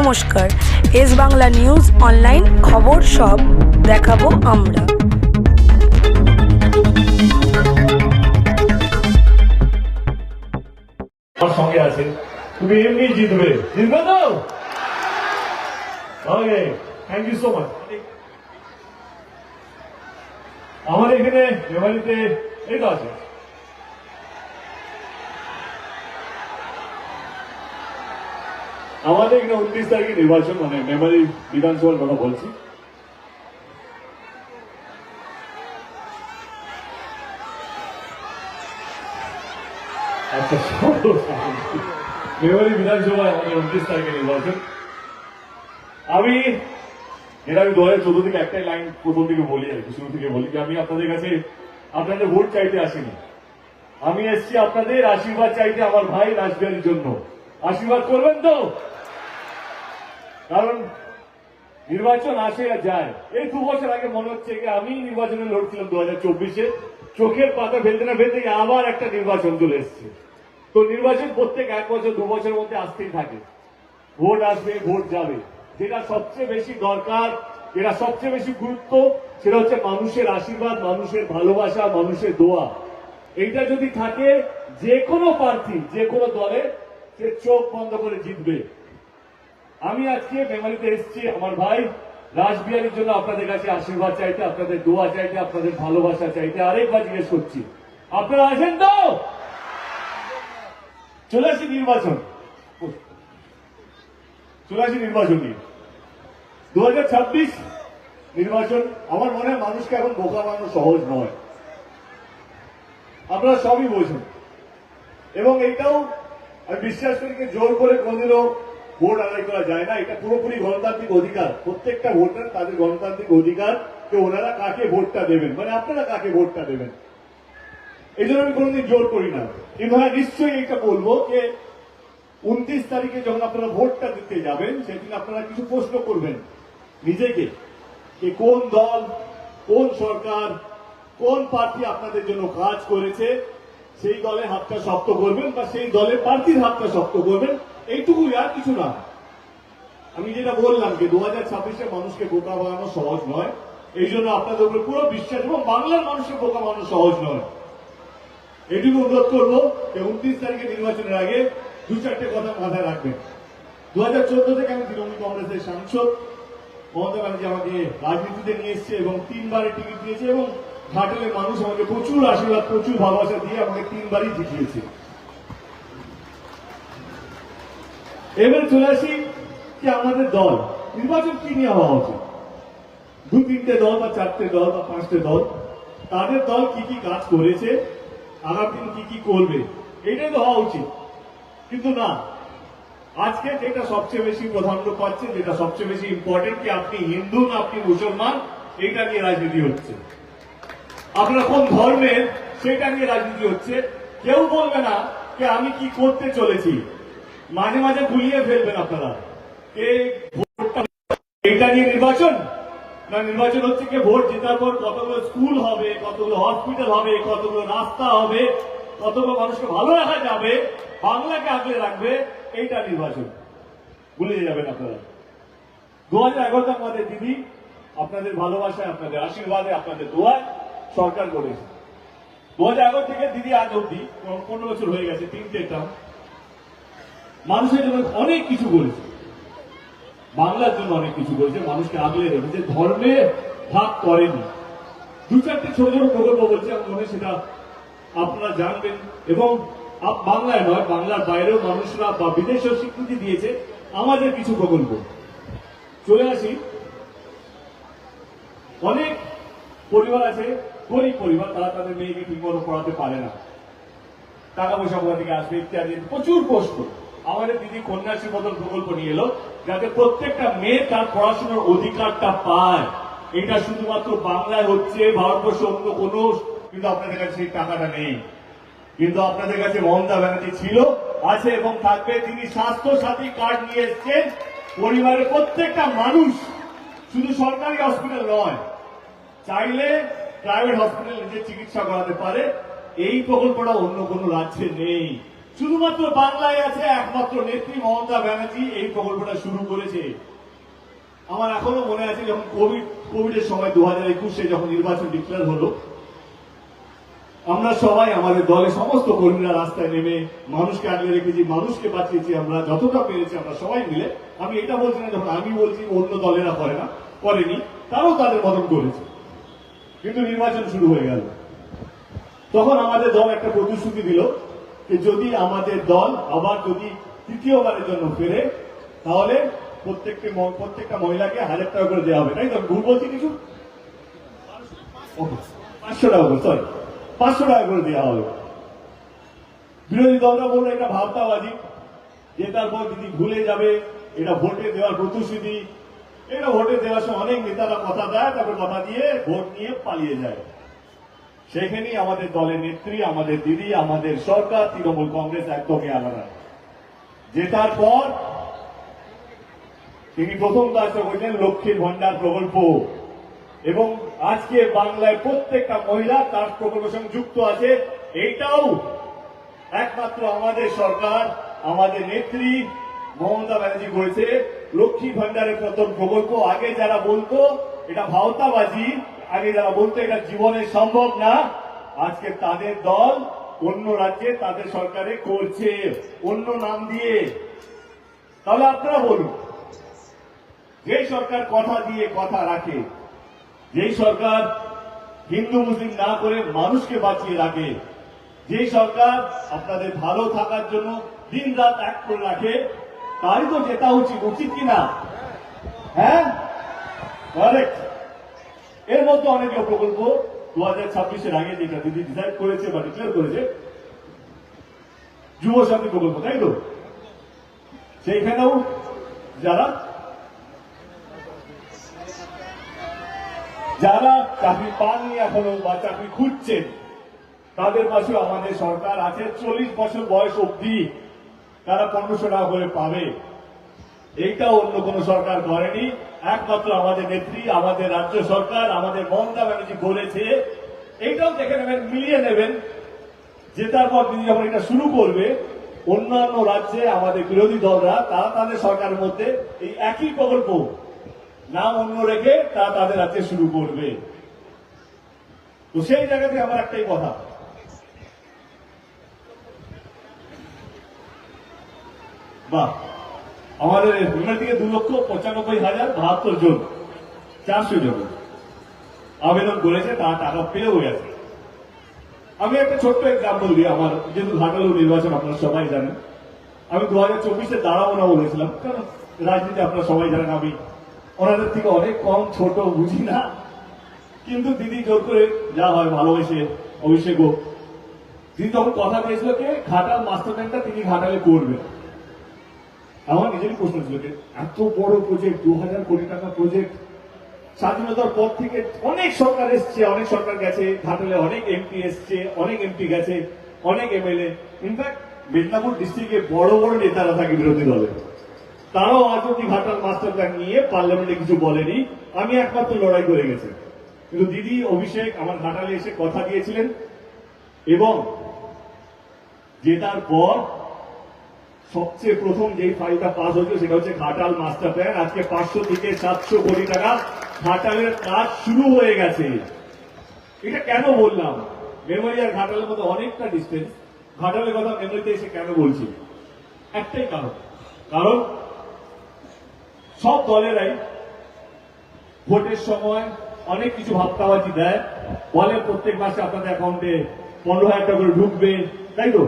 নমস্কার, S Bangla news online খবর সব দেখাবো আমরা। আমার সঙ্গে আছে, তুমি এমনি জিতবে তো? ওকে, থ্যাংক ইউ সো মাচ। আমার এখানে মেমারিতে এই তো আছে, আমাদের এখানে 29 তারিখে নির্বাচন, মানে মেমারি বিধানসভার কথা বলছি। আচ্ছা, মেমারি বিধানসভায় আমাদের 29 তারিখে নির্বাচন। আমি 2014 থেকে একটাই লাইন প্রথম থেকে বলি, আর কি শুরু থেকে বলি যে আমি আপনাদের কাছে আপনাদের ভোট চাইতে আসিনি, আমি এসছি আপনাদের আশীর্বাদ চাইতে আমার ভাই রাসবিহারীর জন্য। আশীর্বাদ করবেন তো? কারণ নির্বাচন আসে আর যায়। এই 2 বছর আগে মনে হচ্ছে যে আমি নির্বাচনে লড়ছিলাম 2024-এ, চোখের পাতা ফেলতে না ফেলতে আবার একটা নির্বাচন চলে এসছে। তো নির্বাচন প্রত্যেক 1 বছর 2 বছরের মধ্যে আসতেই থাকে, ভোট আসবে ভোট যাবে। যেটা সবচেয়ে বেশি দরকার, যেটা সবচেয়ে বেশি গুরুত্ব, সেটা হচ্ছে মানুষের আশীর্বাদ, মানুষের ভালোবাসা, মানুষের দোয়া। এইটা যদি থাকে, যে কোনো প্রার্থী যে কোনো দলে সে চোখ বন্ধ করে জিতবে। আমি আজকে মেমারিতে এসেছি আমার ভাই রাসবিহারীর জন্য আপনাদের কাছে আশীর্বাদ চাইতে, আপনাদের দোয়া চাইতে, আপনাদের ভালোবাসা চাইতে। আরেকবার জিজ্ঞেস করছি, আপনারা আসেন তো? চলে আসি নির্বাচন, চলে আসি নির্বাচন নিয়ে। 2026 নির্বাচন, আমার মনে হয় মানুষকে এখন বোকা বানানো সহজ নয়, আপনারা সবই বোঝেন। এবং এইটাও আমি বিশ্বাস করি যে জোর করে কোনদিনও ভোট আদায় করা যায় না। এটা পুরোপুরি গণতান্ত্রিক অধিকার, প্রত্যেকটা ভোটার তাদের গণতান্ত্রিক অধিকার যে ওনারা কাকে ভোটটা দেবেন, মানে আপনারা কাকে ভোটটা দেবেন। এই জন্য আমি কোনোদিন জোর করি না। কিন্তু হ্যাঁ, নিশ্চয়ই এটা বলবো যে 29 তারিখে যখন আপনারা ভোটটা দিতে যাবেন, সেদিন আপনারা কিছু প্রশ্ন করবেন নিজেকে, যে কোন দল, কোন সরকার, কোন প্রার্থী আপনাদের জন্য কাজ করেছে, সেই দলে হাতটা শক্ত করবেন বা সেই দলের প্রার্থীর হাতটা শক্ত করবেন। এইটুকুই, আর কিছু না। আমি যেটা বললাম যে 2026-এ মানুষকে বোকা বানানো সহজ নয়, এই জন্য আপনাদের উপরে পুরো বিশ্বাস, এবং বাংলার মানুষকে বোকা বানানো সহজ নয়। এটুকু অনুরোধ করবো যে 29 তারিখে নির্বাচনের আগে 2-4টে কথা মাথায় রাখবেন। 2014 থেকে আমি তৃণমূল কংগ্রেসের সাংসদ, মমতা ব্যানার্জি আমাকে রাজনীতিতে নিয়ে এসছে এবং 3বারের টিকিট দিয়েছে, এবং ঘাটালের মানুষ আমাকে প্রচুর আশীর্বাদ, প্রচুর ভালোবাসা দিয়ে আমাকে 3বারই জিতিয়েছে। এবার চলে আসি যে আমাদের দল নির্বাচন কি নিয়ে হওয়া উচিত। 2-3টে দল বা 4টে দল বা 5টে দল, তাদের দল কি কি কাজ করেছে, আগামী দিন কি কি করবে, এটাই তো হওয়া উচিত। কিন্তু না, আজকে যেটা সবচেয়ে বেশি প্রাধান্য পাচ্ছে, যেটা সবচেয়ে বেশি ইম্পর্টেন্ট, কি আপনি হিন্দু না আপনি মুসলমান, এইটা নিয়ে রাজনীতি হচ্ছে। আপনারা কোন ধর্মের, সেটা নিয়ে রাজনীতি হচ্ছে। কেউ বলবে না যে আমি কি করতে চলেছি, মাঝে মাঝে ভুলিয়ে ফেলবেন আপনারা। এইটা নিয়ে নির্বাচন না, নির্বাচন হচ্ছে কি ভোট জেতার পর কতগুলো স্কুল হবে, কতগুলো হসপিটাল হবে, কতগুলো রাস্তা হবে, কতগুলো মানুষকে ভালো রাখা যাবে, বাংলাকে আগলে রাখবে, এইটা নির্বাচন। ভুলে যাবেন আপনারা। 2011-তে আমাদের দিদি আপনাদের ভালোবাসায়, আপনাদের আশীর্বাদে, আপনাদের দোয়ায় সরকার করেছে। 2011 থেকে দিদি আজ অব্দি 15 বছর হয়ে গেছে, 3টে টার্ম, মানুষের জন্য অনেক কিছু করেছে, বাংলার জন্য অনেক কিছু করেছে, মানুষকে আগলে রেখেছে, ধর্মে ভাগ করেনি। 2-4টে ছোট ছোট প্রকল্প বলছে, আমার মনে সেটা আপনারা জানবেন। এবং বাংলায় নয়, বাংলার বাইরেও মানুষরা বা বিদেশেও স্বীকৃতি দিয়েছে আমাদের কিছু প্রকল্প। চলে আসি, অনেক পরিবার আছে, গরিব পরিবার, তারা তাদের মেয়েকে ঠিক মতো পড়াতে পারে না, টাকা পয়সা কোথা থেকে আসবে ইত্যাদি প্রচুর প্রশ্ন। আমাদের দিদি কন্যাশ্রী বদল প্রকল্প নিয়ে এলো, যাতে প্রত্যেকটা মেয়ে তার পড়াশোনার অধিকারটা পায়। এটা শুধুমাত্র বাংলায় হচ্ছে, ভারতবর্ষে অন্য কোনো, কিন্তু আপনাদের কাছে সেই টাকাটা নেই। কিন্তু আপনাদের কাছে মমতা ব্যানার্জি ছিল, আছে এবং থাকবে। তিনি স্বাস্থ্য সাথী কার্ড নিয়ে এসছেন, পরিবারের প্রত্যেকটা মানুষ, শুধু সরকারি হসপিটাল নয়, চাইলে প্রাইভেট হসপিটাল নিজে চিকিৎসা করাতে পারে। এই প্রকল্পটা অন্য কোনো রাজ্যে নেই। শুধুমাত্র বাংলায় আছে একমাত্র নেত্রী মমতা ব্যানার্জি এই প্রকল্পটা শুরু করেছে। আমার এখনো মনে আছে যখন কোভিডের সময় 2021-এ যখন নির্বাচন ডিক্লেয়ার হলো, আমরা সবাই আমাদের দলের সমস্ত কর্মীরা রাস্তায় নেমে মানুষকে আগলে রেখেছি, মানুষকে বাঁচিয়েছি আমরা যতটা পেরেছি আমরা সবাই মিলে। আমি এটা বলছি না যখন আমি বলছি অন্য দলেরা করে না, করেনি, তারাও তাদের মতন করেছে। কিন্তু নির্বাচন শুরু হয়ে গেল, তখন আমাদের দল একটা প্রতিশ্রুতি দিল যে যদি আমাদের দল আবার যদি তৃতীয়বারের জন্য ফেরে তাহলে প্রত্যেকটা মহিলাকে 1000 টাকা করে দেওয়া হবে। তাই তো? ভুল বলছি কিছু? 500 টাকা করে, সরি 500 টাকা করে দেওয়া হবে। বিরোধী দলরা বললো এটা ভাবতাবাজি, যে তারপর দিদি ভুলে যাবে, এটা ভোটে দেওয়ার প্রতিশ্রুতি। এটা ভোটে দেওয়ার সময় অনেক নেতারা কথা দেয়, তারপর কথা দিয়ে ভোট নিয়ে পালিয়ে যায়। সেখানেই আমাদের দলের নেত্রী, আমাদের দিদি, আমাদের সরকার, তৃণমূল কংগ্রেস একদমই আলাদা। জেতার পর তিনি প্রথম কাজটা করেছেন লক্ষ্মীর ভান্ডার প্রকল্প, এবং আজকে বাংলায় প্রত্যেকটা মহিলা তার প্রকল্পের সঙ্গে যুক্ত আছে। এইটাও একমাত্র আমাদের সরকার, আমাদের নেত্রী মমতা ব্যানার্জি করেছে। লক্ষ্মী ভান্ডারের প্রথম প্রকল্প, আগে যারা বলতো এটা ভাওতাবাজি, আগে যারা বলতো এটা জীবনে সম্ভব না, আজকে তাদের দল অন্য রাজ্যে তাদের সরকারে করছে অন্য নাম দিয়ে। তাহলে আপনারা বলুন, যে সরকার কথা দিয়ে কথা রাখে, যেই সরকার হিন্দু মুসলিম না করে মানুষকে বাঁচিয়ে রাখে, যে সরকার আপনাদের ভালো থাকার জন্য দিন রাত এক করে রাখে, তারই তো জেতা উচিত, উচিত কিনা? হ্যাঁ, কারেক্ট। এর মধ্যে অনেকগুলো প্রকল্প 2026-এর আগে যেটা দিদি ডিসাইড করেছে বা ডিক্লেয়ার করেছে, যুব সাথী প্রকল্প, তাই তো? সেইখানেও যারা চাকরি পাননি এখনো বা চাকরি খুঁজছেন, তাদের পাশে আমাদের সরকার আছে। 40 বছর বয়স অবধি তারা 1500 টাকা করে পাবে। এইটা অন্য কোন সরকার করেনি, একমাত্র আমাদের নেত্রী, আমাদের রাজ্য সরকার, আমাদের মমতা ব্যানার্জি করেছে। এইটাও দেখে নেবেন, মিলিয়ে নেবেন। জেতার পর তিনি যখন এটা শুরু করবে, অন্যান্য রাজ্যে আমাদের বিরোধী দলরা তারা তাদের সরকারের মধ্যে এই একই প্রকল্প নাম অন্য রেখে তারা তাদের রাজ্যে শুরু করবে। তো সেই জায়গাতে আমার একটাই কথা, বাহ, আমাদের বিমানের দিকে 2,95,072 জন, 400 জন আবেদন করেছে, তারা টাকা পেয়েও গেছে। আমি একটা ছোট্ট এক্সাম্পল দিই, আমার যেহেতু ঘাটাল নির্বাচন আপনারা সবাই জানেন, আমি 2024-এ দাঁড়াবো না বলেছিলাম, কারণ রাজনীতি আপনারা সবাই জানেন আমি ওনাদের থেকে অনেক কম, ছোট, বুঝি না। কিন্তু দিদি জোর করে যা হয় ভালোবেসে অভিষেক হোক, দিদি তখন কথা দিয়েছিল কে ঘাটাল মাস্টার প্ল্যানটা তিনি ঘাটালে করবেন। আমার নিজেরই প্রশ্ন ছিল যে এত বড় প্রজেক্ট, 2000 কোটি টাকা প্রজেক্ট, স্বাধীনতার পর থেকে অনেক সরকার এসছে, অনেক সরকার গেছে, ঘাটালে অনেক এমপি এসছে, অনেক এমপি গেছে, অনেক এমএলএ, ইনফ্যাক্ট মেদিনীপুর ডিস্ট্রিক্টে বড় বড় নেতারা থাকে বিরোধী দলে, তারাও আজ অব্দি ঘাটাল মাস্টার প্ল্যান নিয়ে পার্লামেন্টে কিছু বলেনি। আমি একমাত্র লড়াই করে গেছি। কিন্তু দিদি অভিষেক আমার ঘাটালে এসে কথা দিয়েছিলেন, এবং জেতার পর সবচেয়ে প্রথম যে ফাইলটা পাস হয়েছে সেটা হচ্ছে ঘাটাল মাস্টার প্ল্যান। আজকে 500 থেকে 700 কোটি টাকা ঘাটালের কাজ শুরু হয়ে গেছে। এটা কেন বললাম? মেমোরি আর ঘাটালের মধ্যে অনেকটা ডিস্টেন্স। ঘাটালের কথা মেমোরিতে এসে কেন বলছি? একটাই কারণ, কারণ সব দলেরাই ভোটের সময় অনেক কিছু ভাবতাবাজি দেয়, বলে প্রত্যেক মাসে আপনাদের অ্যাকাউন্টে 15,000 টাকা করে ঢুকবে, তাই তো?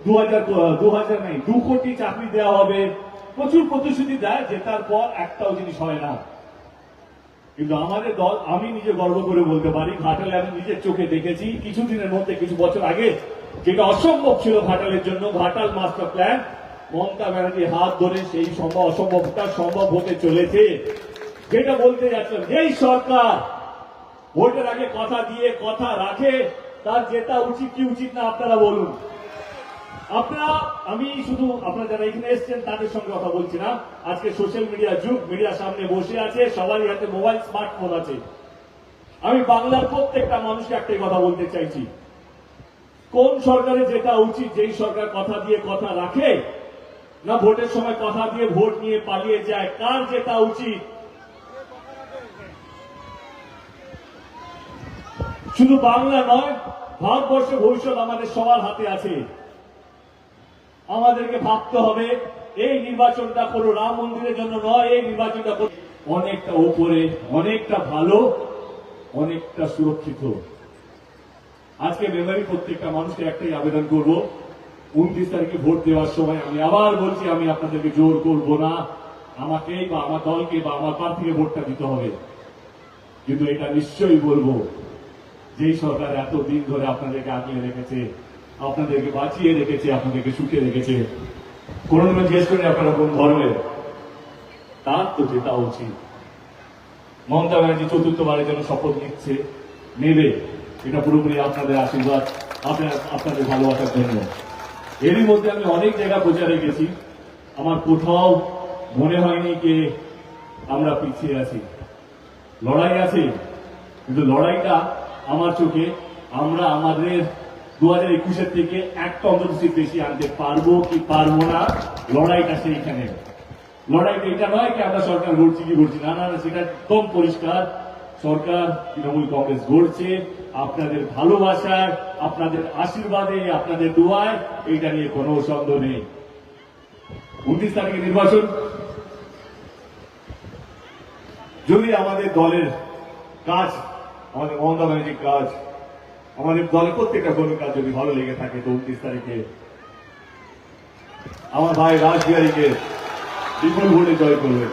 2,000 নাই, 2 কোটি চাকরি দেওয়া হবে, প্রচুর প্রতিশ্রুতি দেয়। জেতার পর একটাও জিনিস হয় না। কিন্তু আমাদের দল, আমি নিজে গর্ব করে বলতে পারি, ঘাটালে আমি নিজের চোখে দেখেছি কিছুদিনের মধ্যে, কিছু বছর আগে যেটা অসম্ভব ছিল ঘাটালের জন্য, ঘাটাল মাস্টার প্ল্যান মমতা ব্যানার্জির হাত ধরে সেই অসম্ভবটা সম্ভব হতে চলেছে। যেটা বলতে যাচ্ছিলাম, যেই সরকার ভোটের আগে কথা দিয়ে কথা রাখে, তার জেতা উচিত কি উচিত না আপনারা বলুন। আমি শুধু আপনারা যারা এখানে এসছেন তাদের সঙ্গে কথা বলছি না, আজকে সোশ্যাল মিডিয়া যুগ, মিডিয়ার সামনে বসে আছে, সবারই হাতে মোবাইল, স্মার্টফোন আছে। আমি বাংলার প্রত্যেকটা মানুষকে একটাই কথা বলতে চাইছি, কোন সরকারে যেটা উচিত, যেই সরকার কথা দিয়ে কথা রাখে, না ভোটের সময় কথা দিয়ে ভোট নিয়ে পালিয়ে যায়, কার যেটা উচিত? শুধু বাংলা নয়, ভারতবর্ষের ভবিষ্যৎ আমাদের সবার হাতে আছে। আমাদেরকে ভাবতে হবে এই নির্বাচনটা কোনো রাম মন্দিরের জন্য নয়, এই নির্বাচনটা অনেকটা উপরে, অনেকটা ভালো, অনেকটা সুরক্ষিত। আজকে মেমোরি প্রত্যেকটা মানুষকে একটাই আবেদন করব, 29 তারিখে ভোট দেওয়ার সময় আমি আবার বলছি, আমি আপনাদেরকে জোর করব না, আমাকেই বা আমার দলকে বা আমার প্রার্থীকে ভোটটা দিতে হবে। কিন্তু এটা নিশ্চয়ই বলবো, যেই সরকার এতদিন ধরে আপনাদেরকে আগলে রেখেছে, আপনাদেরকে বাঁচিয়ে রেখেছে, আপনাদেরকে সুখে রেখেছে, কোন জিজ্ঞেস করেন আপনারা কোন ধর্মের, তার তো যেটা উচিত। মমতা ব্যানার্জি চতুর্থবারের জন্য শপথ নিচ্ছে, নেবে, এটা পুরোপুরি আপনাদের আশীর্বাদ, আপনাদের ভালোবাসার জন্য। এরই মধ্যে আমি অনেক জায়গা প্রচারে গেছি, আমার কোথাও মনে হয়নি যে আমরা পিছিয়ে আছি। লড়াই আছে, কিন্তু লড়াইটা আমার চোখে আমরা আমাদের 2021-এর থেকে একটা অন্তত সিট বেশি আনতে পারবো কি পারবো না, লড়াইটা সেইখানে। লড়াইটা এটা নয় কি আমরা সরকার গড়ছি কি গড়ছি না, না, সেটা একদম পরিষ্কার। সরকার তৃণমূল কংগ্রেস গড়ছে আপনাদের ভালোবাসায়, আপনাদের আশীর্বাদে, আপনাদের দোয়ায়, এইটা নিয়ে কোনো সন্দেহ নেই। 29 তারিখে নির্বাচন, যদি আমাদের দলের কাজ, আমাদের মমতা ব্যানার্জির কাজ, আমাদের দলের প্রত্যেকটা কর্মীর কাজ যদি ভালো লেগে থাকে, তো 29 তারিখে আমার ভাই রাসবিহারীকে বিপুল ভোটে জয় করবেন।